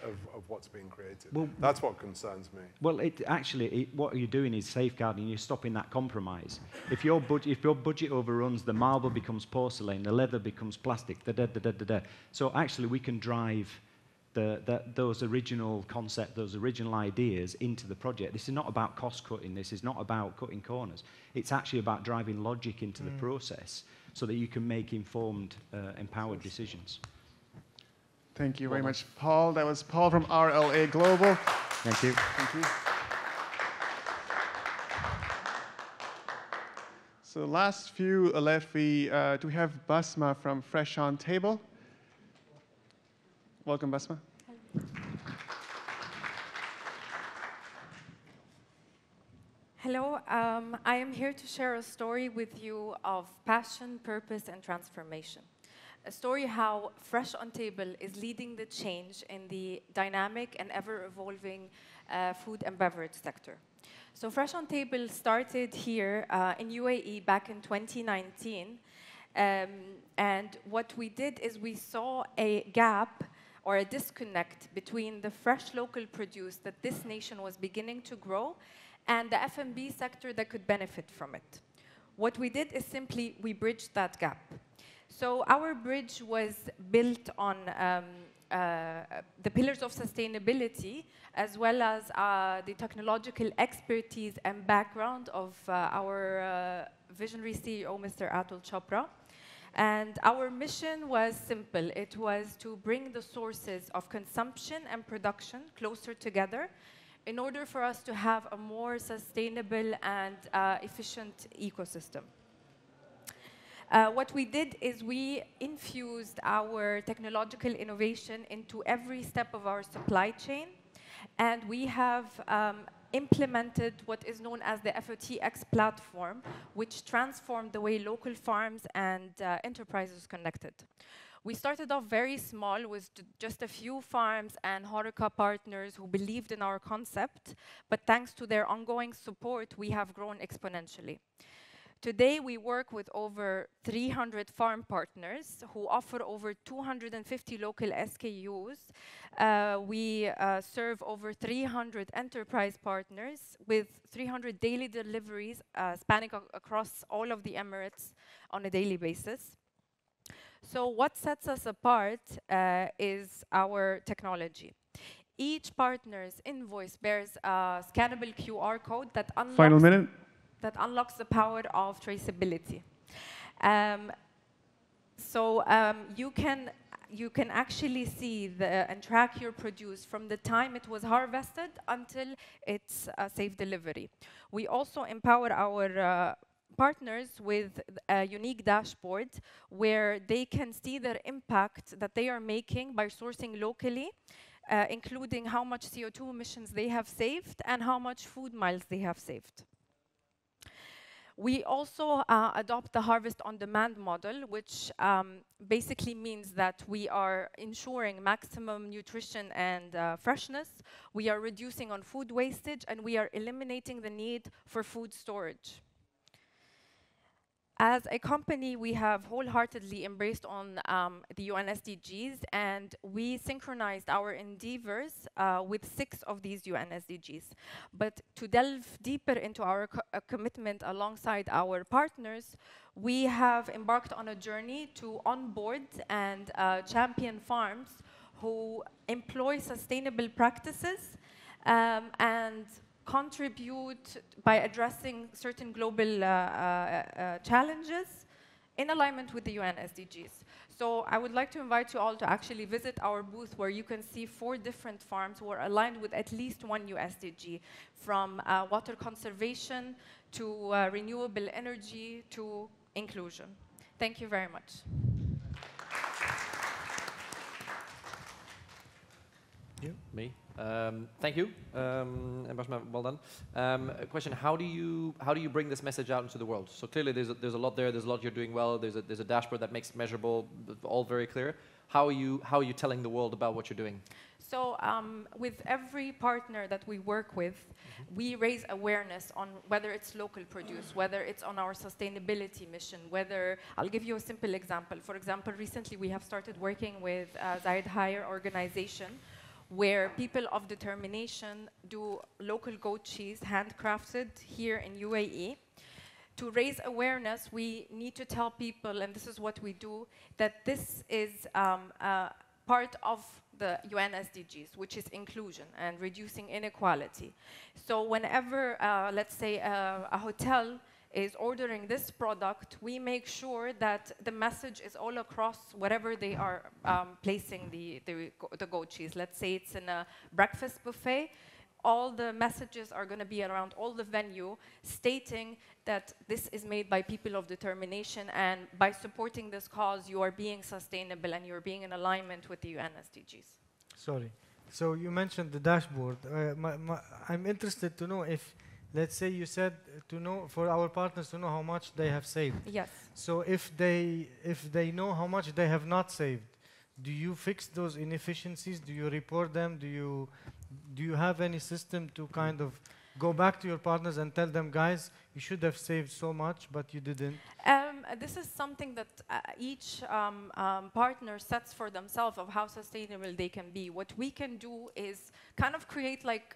of what's being created? Well, that's what concerns me. Well, what you're doing is safeguarding. You're stopping that compromise. If your budget overruns, the marble becomes porcelain, the leather becomes plastic. So actually, we can drive those original concepts, those original ideas into the project. This is not about cost cutting. This is not about cutting corners. It's actually about driving logic into the process so that you can make informed, empowered decisions. Thank you very much, Paul. That was Paul from RLA Global. Thank you. Thank you. So last few left, do we have Basma from FreshOnTable? Welcome, Basma. Hello, I am here to share a story with you of passion, purpose, and transformation. A story how FreshOnTable is leading the change in the dynamic and ever-evolving food and beverage sector. So FreshOnTable started here in UAE back in 2019. And what we did is we saw a gap or a disconnect between the fresh local produce that this nation was beginning to grow and the F&B sector that could benefit from it. What we did is simply we bridged that gap. So our bridge was built on the pillars of sustainability, as well as the technological expertise and background of our visionary CEO, Mr. Atul Chopra. And our mission was simple. It was to bring the sources of consumption and production closer together in order for us to have a more sustainable and efficient ecosystem. What we did is we infused our technological innovation into every step of our supply chain, and we have implemented what is known as the FOTX platform, which transformed the way local farms and enterprises connected. We started off very small with just a few farms and HoReCa partners who believed in our concept, but thanks to their ongoing support, we have grown exponentially. Today, we work with over 300 farm partners who offer over 250 local SKUs. We serve over 300 enterprise partners with 300 daily deliveries spanning across all of the Emirates on a daily basis. So what sets us apart is our technology. Each partner's invoice bears a scannable QR code that unlocks the power of traceability. You can actually see and track your produce from the time it was harvested until its safe delivery. We also empower our partners with a unique dashboard where they can see their impact that they are making by sourcing locally, including how much CO2 emissions they have saved and how much food miles they have saved. We also adopt the harvest on demand model, which basically means that we are ensuring maximum nutrition and freshness. We are reducing on food wastage, and we are eliminating the need for food storage. As a company, we have wholeheartedly embraced on the UN SDGs, and we synchronized our endeavors with 6 of these UN SDGs. But to delve deeper into our commitment alongside our partners, we have embarked on a journey to onboard and champion farms who employ sustainable practices and contribute by addressing certain global challenges in alignment with the UN SDGs. So I would like to invite you all to actually visit our booth where you can see 4 different farms who are aligned with at least one USDG, from water conservation to renewable energy to inclusion. Thank you very much. Me. Thank you, and Basma, well done. A question: How do you bring this message out into the world? So clearly, there's a lot there. There's a lot you're doing well. There's a dashboard that makes it measurable, all very clear. How are you telling the world about what you're doing? So with every partner that we work with, we raise awareness on whether it's local produce, whether it's on our sustainability mission, whether, I'll give you a simple example. For example, recently we have started working with Zayed Hire organization, where people of determination do local goat cheese, handcrafted here in UAE. To raise awareness, we need to tell people, and this is what we do, that this is part of the UN SDGs, which is inclusion and reducing inequality. So whenever, let's say, a hotel is ordering this product, we make sure that the message is all across wherever they are placing the goat cheese. Let's say it's in a breakfast buffet, all the messages are going to be around all the venue stating that this is made by people of determination, and by supporting this cause, you are being sustainable and you're being in alignment with the UN SDGs. Sorry. So you mentioned the dashboard. I'm interested to know if, let's say you said to know, for our partners to know how much they have saved. Yes. So if they know how much they have not saved, do you fix those inefficiencies? Do you report them? Do you have any system to kind of go back to your partners and tell them, guys, you should have saved so much, but you didn't? This is something that each partner sets for themselves of how sustainable they can be. What we can do is kind of create like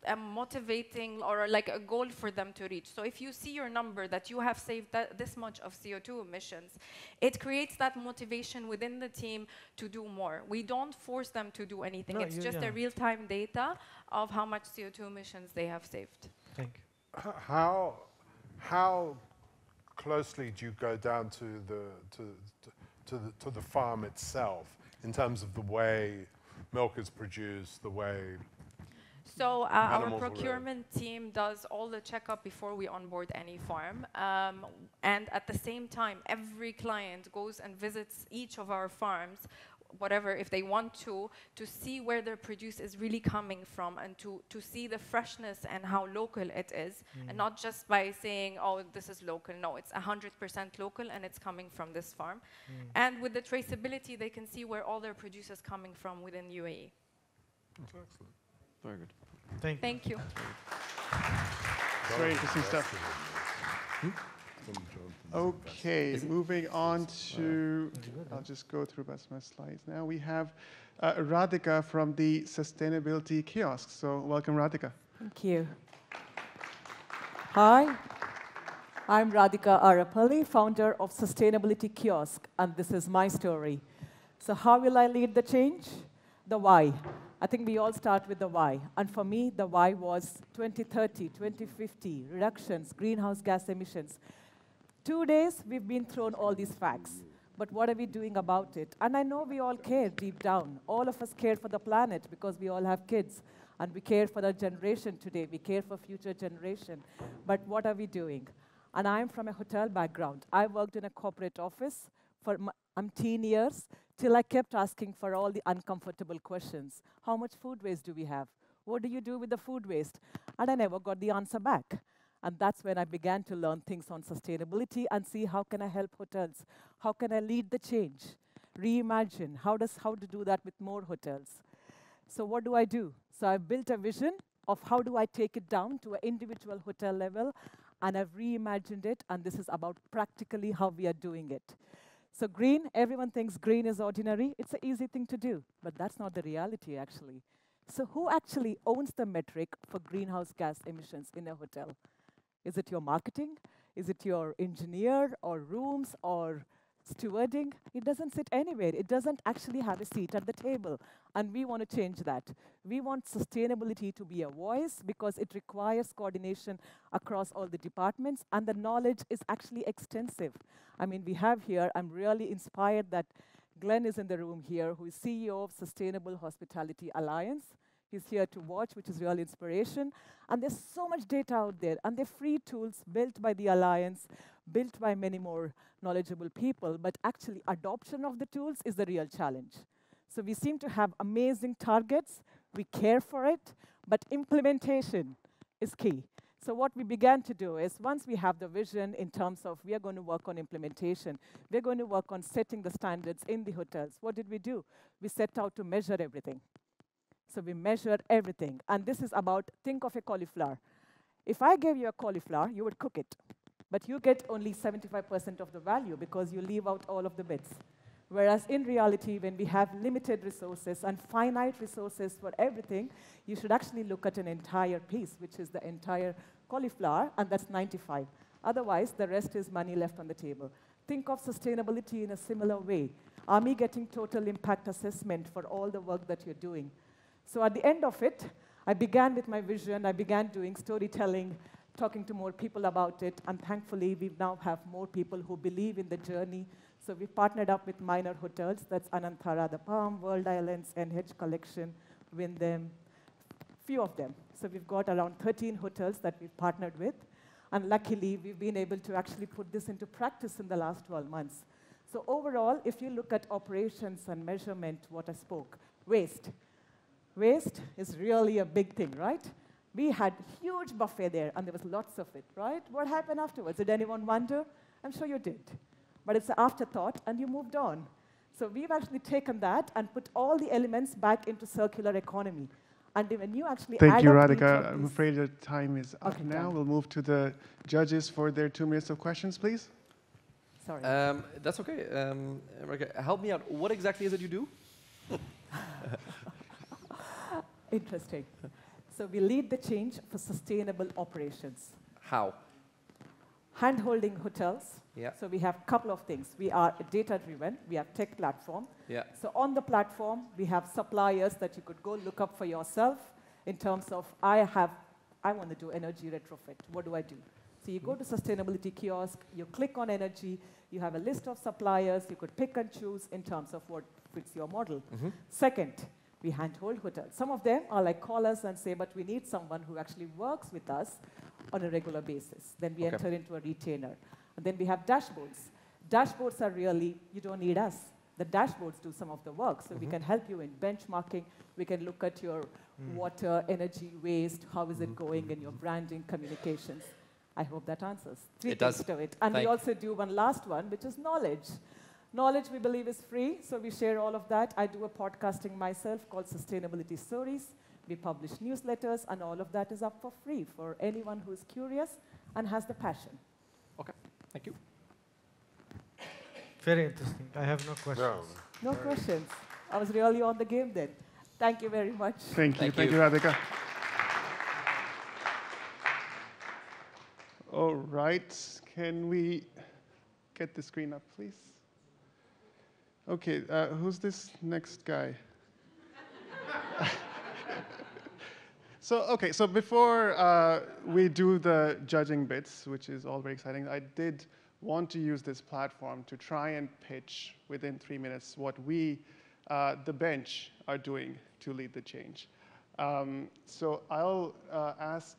a motivating or like a goal for them to reach. So if you see your number that you have saved this much of CO2 emissions, it creates that motivation within the team to do more. We don't force them to do anything. No, it's just a real-time data of how much CO2 emissions they have saved. Thank you. How closely do you go down to the farm itself in terms of the way milk is produced, the way so our animals are procurement team does all the checkup before we onboard any farm. And at the same time, every client goes and visits each of our farms, whatever, if they want to see where their produce is really coming from and to see the freshness and how local it is. And not just by saying, oh, this is local. No, it's 100% local and it's coming from this farm. And with the traceability, they can see where all their produce is coming from within UAE. That's excellent. Very good. Thank you. Very interesting stuff. Okay, moving on to, I'll just go through my slides now. We have Radhika from the Sustainability Kiosk. So welcome, Radhika. Thank you. Hi, I'm Radhika Arapally, founder of Sustainability Kiosk, and this is my story. So how will I lead the change? The why. I think we all start with the why. And for me, the why was 2030, 2050, reductions, greenhouse gas emissions. 2 days, we've been thrown all these facts. But what are we doing about it? And I know we all care deep down. All of us care for the planet because we all have kids. And we care for the generation today. We care for future generation. But what are we doing? And I'm from a hotel background. I worked in a corporate office for umpteen years till I kept asking for all the uncomfortable questions. How much food waste do we have? What do you do with the food waste? And I never got the answer back. And that's when I began to learn things on sustainability and see how can I help hotels? How can I lead the change? Reimagine how to do that with more hotels. So what do I do? So I've built a vision of how do I take it down to an individual hotel level, and I've reimagined it, and this is about practically how we are doing it. So green, everyone thinks green is ordinary. It's an easy thing to do, but that's not the reality, actually. So who actually owns the metric for greenhouse gas emissions in a hotel? Is it your marketing? Is it your engineer or rooms or stewarding? It doesn't sit anywhere. It doesn't actually have a seat at the table. And we want to change that. We want sustainability to be a voice because it requires coordination across all the departments, and the knowledge is actually extensive. I mean, we have here, I'm really inspired that Glenn is in the room here, who is CEO of Sustainable Hospitality Alliance. He's here to watch, which is real inspiration. And there's so much data out there, and they're free tools built by the Alliance, built by many more knowledgeable people, but actually adoption of the tools is the real challenge. So we seem to have amazing targets, we care for it, but implementation is key. So what we began to do is, once we have the vision in terms of we are going to work on implementation, we're going to work on setting the standards in the hotels. What did we do? We set out to measure everything. So we measured everything. And this is about, think of a cauliflower. If I gave you a cauliflower, you would cook it. But you get only 75% of the value because you leave out all of the bits. Whereas in reality, when we have limited resources and finite resources for everything, you should actually look at an entire piece, which is the entire cauliflower, and that's 95. Otherwise, the rest is money left on the table. Think of sustainability in a similar way. Are we getting total impact assessment for all the work that you're doing? So at the end of it, I began with my vision. I began doing storytelling, talking to more people about it, and thankfully, we now have more people who believe in the journey. So we partnered up with minor hotels. That's Anantara, The Palm, World Islands, NH Collection, Wyndham, few of them. So we've got around 13 hotels that we've partnered with. And luckily, we've been able to actually put this into practice in the last 12 months. So overall, if you look at operations and measurement, what I spoke, waste. Waste is really a big thing, right? We had huge buffet there, and there was lots of it, right? What happened afterwards? Did anyone wonder? I'm sure you did. But it's an afterthought, and you moved on. So we've actually taken that and put all the elements back into circular economy. And when you actually Thank you, Radhika. I'm afraid the time is up now. Done. We'll move to the judges for their 2 minutes of questions, please. Sorry. That's okay. Radhika, help me out. What exactly is it you do? Interesting. So we lead the change for sustainable operations. How? Hand-holding hotels. Yeah. So we have a couple of things. We are data-driven. We have tech platform. Yeah. So on the platform, we have suppliers that you could go look up for yourself in terms of, I want to do energy retrofit. What do I do? So you go to Sustainability Kiosk, you click on energy, you have a list of suppliers, you could pick and choose in terms of what fits your model. Second, we handhold hotels. Some of them are like call us and say, but we need someone who actually works with us on a regular basis. Then we enter into a retainer. And then we have dashboards. Dashboards are really, you don't need us. The dashboards do some of the work. So we can help you in benchmarking. We can look at your water, energy, waste, how is it going in your branding, communications. I hope that answers. Three things to it. And we also do one last one, which is knowledge. Knowledge, we believe, is free, so we share all of that. I do a podcasting myself called Sustainability Stories. We publish newsletters, and all of that is up for free for anyone who is curious and has the passion. Okay, thank you. Very interesting. I have no questions. No questions. I was really on the game then. Thank you very much. Thank you, Radhika. All right, can we get the screen up, please? Okay, who's this next guy? So before we do the judging bits, which is all very exciting, I did want to use this platform to try and pitch within 3 minutes what we, the bench, are doing to lead the change. So I'll ask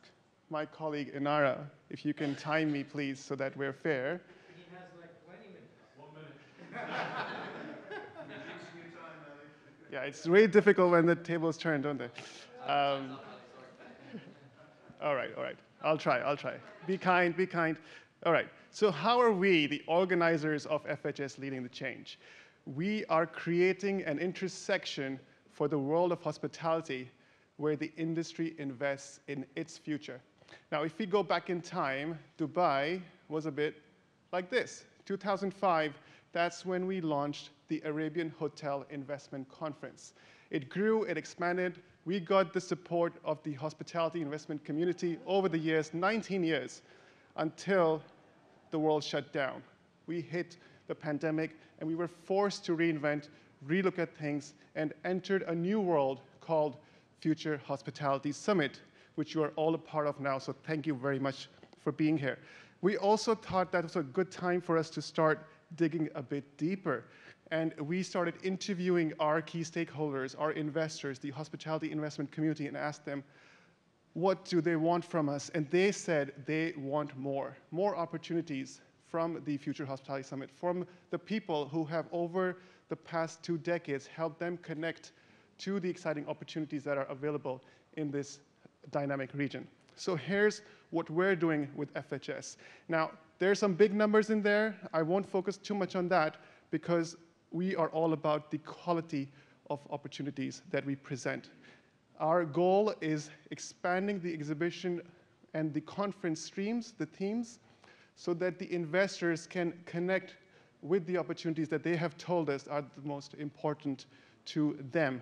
my colleague Inara if you can time me, please, so that we're fair. He has like 20 minutes. 1 minute. Yeah, it's really difficult when the tables turn, don't they? All right. I'll try. Be kind. All right, so how are we, the organizers of FHS, leading the change? We are creating an intersection for the world of hospitality where the industry invests in its future. Now, if we go back in time, Dubai was a bit like this. 2005, that's when we launched the Arabian Hotel Investment Conference. It grew, it expanded. We got the support of the hospitality investment community over the years, 19 years, until the world shut down. We hit the pandemic, and we were forced to reinvent, relook at things, and entered a new world called Future Hospitality Summit, which you are all a part of now, so thank you very much for being here. We also thought that was a good time for us to start digging a bit deeper. And we started interviewing our key stakeholders, our investors, the hospitality investment community, and asked them, what do they want from us? And they said they want more opportunities from the Future Hospitality Summit, from the people who have over the past 2 decades helped them connect to the exciting opportunities that are available in this dynamic region. So here's what we're doing with FHS. Now, there's some big numbers in there. I won't focus too much on that because we are all about the quality of opportunities that we present. Our goal is expanding the exhibition and the conference streams, the themes, so that the investors can connect with the opportunities that they have told us are the most important to them.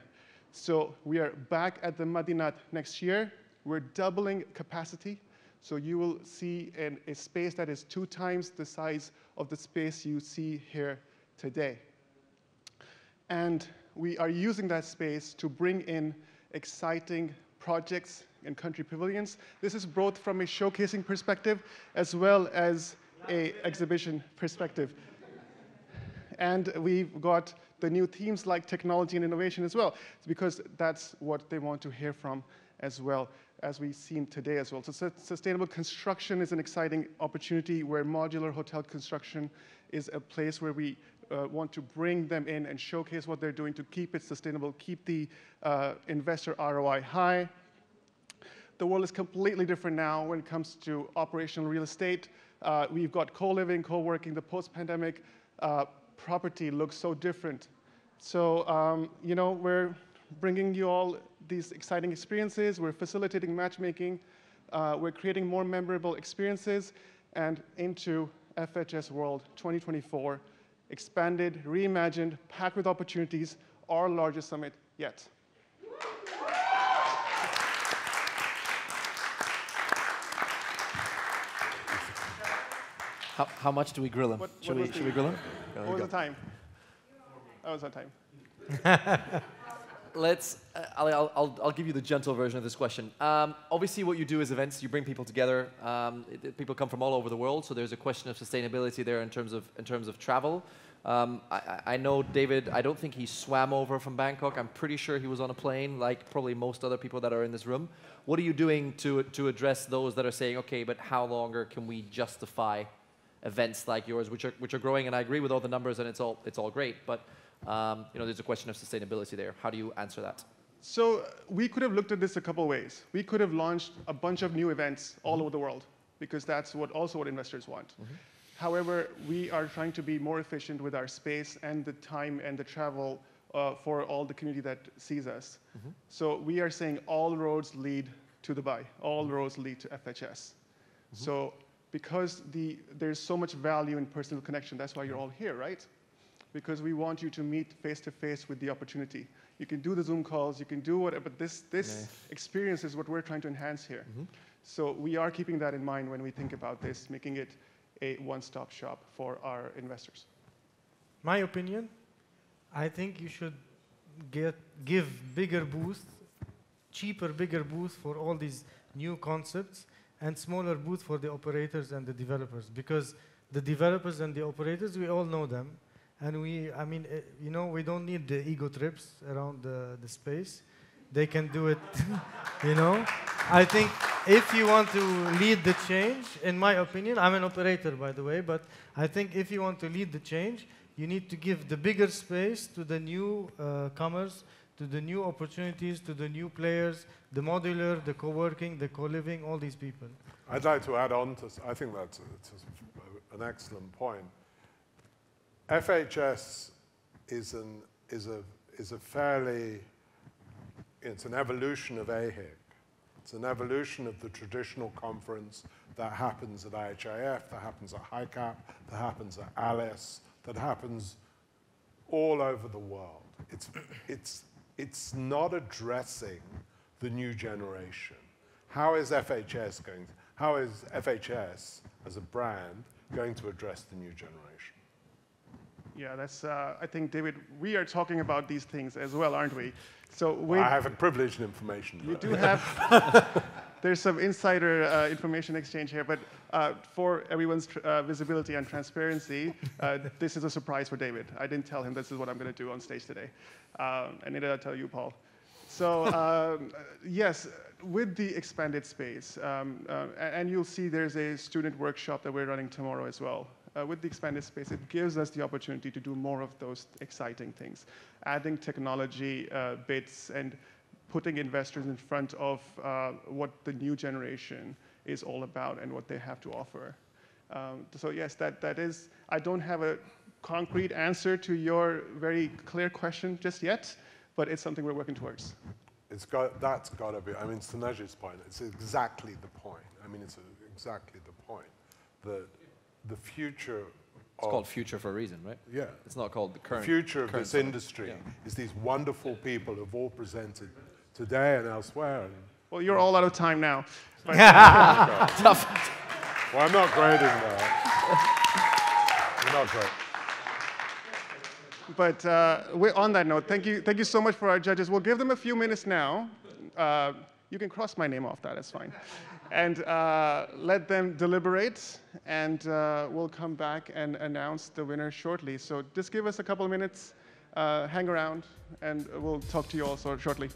So we are back at the Madinat next year. We're doubling capacity. So you will see a space that is 2 times the size of the space you see here today. And we are using that space to bring in exciting projects and country pavilions. This is both from a showcasing perspective as well as an exhibition perspective. And we've got the new themes like technology and innovation as well, because that's what they want to hear from as well, as we've seen today as well. So sustainable construction is an exciting opportunity where modular hotel construction is a place where we want to bring them in and showcase what they're doing to keep it sustainable, keep the investor ROI high. The world is completely different now when it comes to operational real estate. We've got co-living, co-working, the post-pandemic property looks so different. So, we're bringing you all these exciting experiences. We're facilitating matchmaking. We're creating more memorable experiences. And into FHS World 2024, expanded, reimagined, packed with opportunities, our largest summit yet. How much do we grill him? Should we grill him? What was the time? That was our time. Let's. I'll give you the gentle version of this question. Obviously, what you do is events. You bring people together. People come from all over the world, so there's a question of sustainability there in terms of travel. I know David. I don't think he swam over from Bangkok. I'm pretty sure he was on a plane, like probably most other people that are in this room. What are you doing to address those that are saying, okay, but how longer can we justify events like yours, which are growing? And I agree with all the numbers, and it's all great, but you know, there's a question of sustainability there. How do you answer that? So we could have looked at this a couple ways. We could have launched a bunch of new events all over the world, because that's also what investors want. However, we are trying to be more efficient with our space and the time and the travel for all the community that sees us. So we are saying all roads lead to Dubai. All roads lead to FHS. So because there's so much value in personal connection, that's why you're all here, right? Because we want you to meet face-to-face with the opportunity. You can do the Zoom calls, you can do whatever, but this experience is what we're trying to enhance here. So we are keeping that in mind when we think about this, making it a one-stop shop for our investors. My opinion, I think you should give bigger booths, cheaper, bigger booths for all these new concepts, and smaller booths for the operators and the developers. Because the developers and the operators, we all know them. And I mean, you know, we don't need the ego trips around the space. They can do it, you know. I think if you want to lead the change, in my opinion, I'm an operator, by the way, but I think if you want to lead the change, you need to give the bigger space to the new comers, to the new opportunities, to the new players, the modular, the co-working, the co-living, all these people. I'd like to add on to, I think that's an excellent point. FHS is a fairly, it's an evolution of AHIC. It's an evolution of the traditional conference that happens at IHIF, that happens at HICAP, that happens at ALICE, that happens all over the world. It's not addressing the new generation. How is FHS as a brand going to address the new generation? Yeah, that's, I think, David, we are talking about these things as well, aren't we? So I have a privileged information. You do have, there's some insider information exchange here, but for everyone's visibility and transparency, this is a surprise for David. I didn't tell him this is what I'm going to do on stage today. And neither did I tell you, Paul. So yes, with the expanded space, and you'll see there's a student workshop that we're running tomorrow as well. With the expanded space, it gives us the opportunity to do more of those exciting things, adding technology bits and putting investors in front of what the new generation is all about and what they have to offer. So yes, that is, I don't have a concrete answer to your very clear question just yet, but it's something we're working towards. That's got to be, I mean, Sunaj's point, it's exactly the point. I mean, it's exactly the point. The future It's called future for a reason, right? Yeah. It's not called the current. The future of this industry is these wonderful people who've all presented today and elsewhere. Well, you're all out of time now. Tough. Well, I'm not grading that. You're not great. But on that note, thank you so much for our judges. We'll give them a few minutes now. You can cross my name off that, it's fine. And let them deliberate, and we'll come back and announce the winner shortly. So just give us a couple of minutes, hang around, and we'll talk to you all shortly.